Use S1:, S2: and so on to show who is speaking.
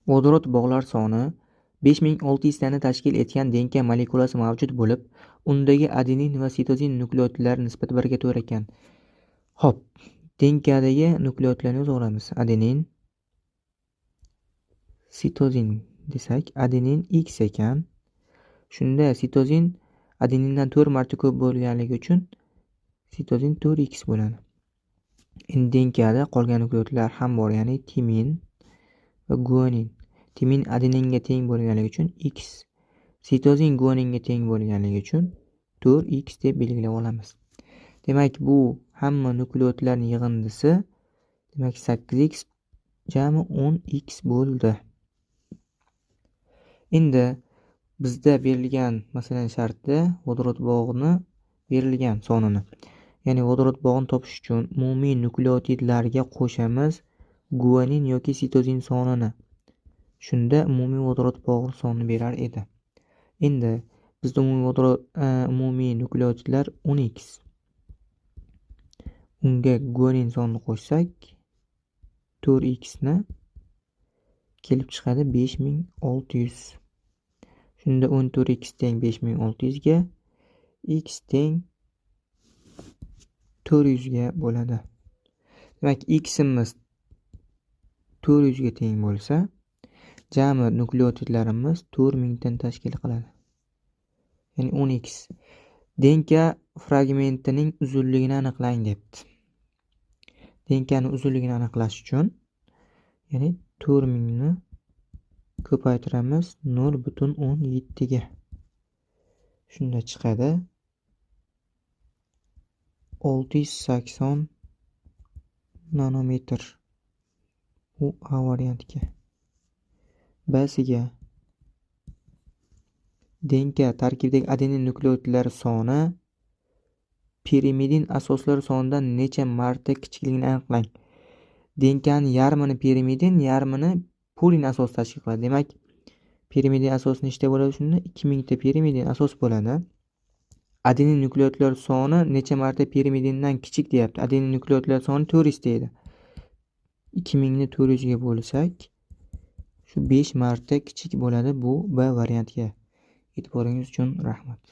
S1: Vodorod bog'lar soni 5600 tani tashkil etgan denka molekulasi mavjud bo'lib, undagi adenin va sitozin nukleotidlari nisbati 1:4 ekan. Xo'p, denkadagi nukleotidlarni yozamiz. Adenin, sitozin desak, adenin X ekan. Shunda sitozin adenindan 4 marta ko'p bo'lganligi uchun sitozin 4X bo'ladi. Endi denkada qolgan nukleotidlar ham bor, ya'ni timin va guanin. Timin adeninga teng bo'lganligi uchun X, sitozin guaninga teng bo'lganligi uchun 4X deb belgilab olamiz. Demak, bu hamma nukleotidlarning yig'indisi, demak 8X jami 10X bo'ldi. Endi bizda berilgan masalan shartda vodorod bog'ini berilgan sonini, ya'ni vodorod bog'ini topish uchun umumiy nukleotidlarga qo'shamiz guanin yoki sitozin sonini. Shunda umumiy vodorod bog'i sonini berar edi. Endi bizda umumiy nukleotidlar 10X. Unga guanin sonini qo'shsak 4X ni kelib chiqadi 5600. Shunda 14X teng 5600 ga, X teng 400 ga bo'ladi. Demak, X'imiz 400 ga teng bo'lsa, jami nukleotidlarimiz 4000 tani tashkil qiladi. Ya'ni 10X. Denka fragmentining uzunligini aniqlang debdi. Denkani uzunligini aniqlash uchun, ya'ni 4000 ni ko'paytiramiz 0,17 ga. Shunda chiqadi 680 nanometr. Bu A variantiga. B'siga denka tarkibidagi adenin nukleotidlari soni pirimidin asoslar sonidan necha marta kichikligini aniqlang. Denkaning yarmini pirimidin, yarmini pulin asos tashkil qiladi. Demak, pirimidin asos nechta bo'ladi? Shunda 2000 ta pirimidin asos bo'ladi. Adenin nukleotidlar soni necha marta pirimidindan kichik deyapti. Adenin nukleotidlar soni 400 deydi. 2000 ni 400 ga bo'lsak, shu 5 marta kichik bo'ladi. Bu B variantiga. E'tiboringiz uchun rahmat.